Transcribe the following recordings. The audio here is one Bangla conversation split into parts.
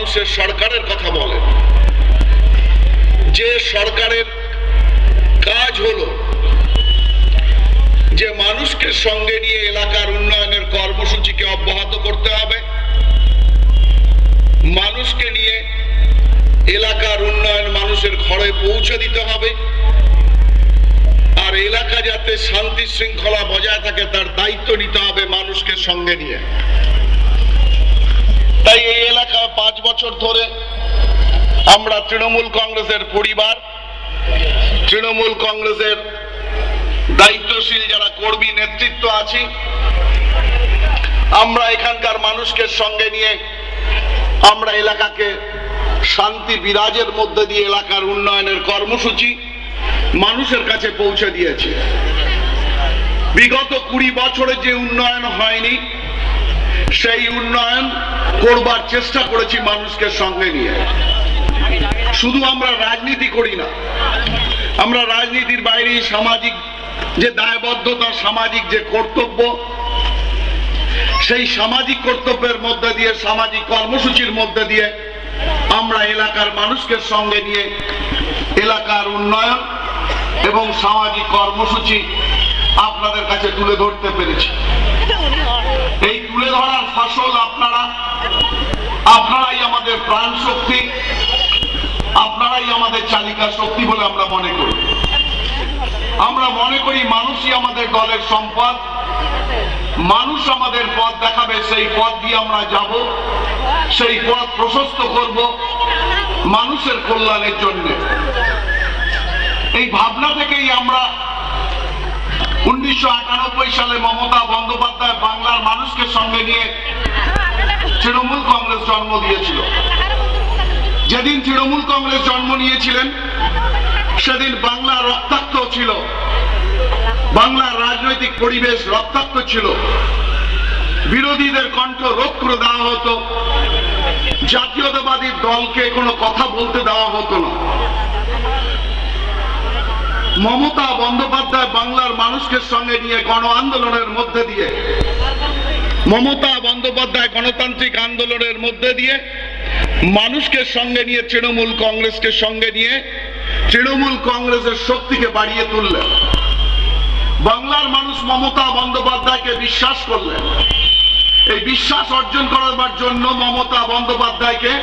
মানুষের সরকারের কথা বলেন, যে সরকারের কাজ হলো যে মানুষকে সঙ্গে নিয়ে এলাকার উন্নয়নের কর্মসূচিকে অব্যাহত করতে হবে, মানুষকে নিয়ে এলাকার উন্নয়ন মানুষের ঘরে পৌঁছে দিতে হবে, আর এলাকা যাতে শান্তি শৃঙ্খলা বজায় থাকে তার দায়িত্ব নিতে হবে মানুষকে সঙ্গে নিয়ে। তাই এই এলাকা 5 বছর ধরে আমরা তৃণমূল কংগ্রেসের পরিবার, তৃণমূল কংগ্রেসের দায়িত্বশীল যারা কর্মী নেতৃত্ব আছি, আমরা এখানকার মানুষকে সঙ্গে নিয়ে আমরা এলাকাকে শান্তি বিরাজের মধ্যে দিয়ে এলাকার উন্নয়নের কর্মসূচি মানুষের কাছে পৌঁছে দিয়েছি। বিগত 20 বছরে যে উন্নয়ন হয়নি সেই উন্নয়ন করবার চেষ্টা করেছি মানুষকে সঙ্গে নিয়ে। শুধু আমরা রাজনীতি করি না, আমরা রাজনীতির বাইরে সামাজিক যে দায়বদ্ধতা, সামাজিক যে কর্তব্য, সেই সামাজিক কর্তব্যের মধ্যে দিয়ে, সামাজিক কর্মসূচির মধ্যে দিয়ে আমরা এলাকার মানুষকে সঙ্গে নিয়ে এলাকার উন্নয়ন এবং সামাজিক কর্মসূচি আপনাদের কাছে তুলে ধরতে পেরেছি। এই তুলে ধরার ফসল আপনারাই আমাদের প্রাণ শক্তি, আপনারাই আমাদের চালিকা শক্তি বলে আমরা মনে করি। আমরা মনে করি মানুষই আমাদের দলের সম্পদ, মানুষ আমাদের পথ দেখাবে, সেই পথ দিয়ে আমরা যাব, সেই পথ প্রশস্ত করব মানুষের কল্যাণের জন্য। এই ভাবনা থেকেই আমরা 1998 সালে মমতা বন্দ্যোপাধ্যায় বাংলার মানুষকে সঙ্গে নিয়ে তৃণমূল কংগ্রেস জন্ম দিয়েছিল। যেদিন তৃণমূল কংগ্রেস জন্ম নিয়েছিলেন সেদিন বাংলা রক্তাক্ত ছিল, বাংলার রাজনৈতিক পরিবেশ রক্তাক্ত ছিল, বিরোধীদের কণ্ঠ রোধ করে দেওয়া হতো, জাতীয়তাবাদী দলকে কোনো কথা বলতে দেওয়া হতো না। মমতা বন্দ্যোপাধ্যায় বাংলার মানুষকে সঙ্গে নিয়ে গণ আন্দোলনের মধ্যে দিয়ে, মমতা বন্দ্যোপাধ্যায় গণতান্ত্রিক আন্দোলনের মধ্যে দিয়ে মানুষকে সঙ্গে নিয়ে তৃণমূল কংগ্রেসকে সঙ্গে নিয়ে তৃণমূল কংগ্রেসের শক্তিকে বাড়িয়ে তুললেন। বাংলার মানুষ মমতা বন্দ্যোপাধ্যায়কে বিশ্বাস করলেন। এই বিশ্বাস অর্জন করবার জন্য মমতা বন্দ্যোপাধ্যায়কে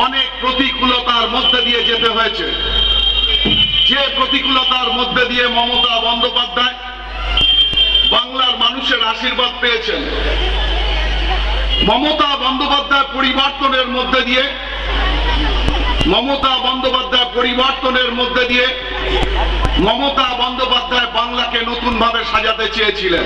অনেক প্রতিকূলতার মধ্যে দিয়ে যেতে হয়েছে। যে প্রতিকূলতার মধ্যে দিয়ে মমতা বন্দ্যোপাধ্যায় বাংলার মানুষের আশীর্বাদ পেয়েছেন, মমতা বন্দ্যোপাধ্যায় পরিবর্তনের মধ্যে দিয়ে, মমতা বন্দ্যোপাধ্যায় পরিবর্তনের মধ্যে দিয়ে মমতা বন্দ্যোপাধ্যায় বাংলাকে নতুন ভাবে সাজাতে চেয়েছিলেন।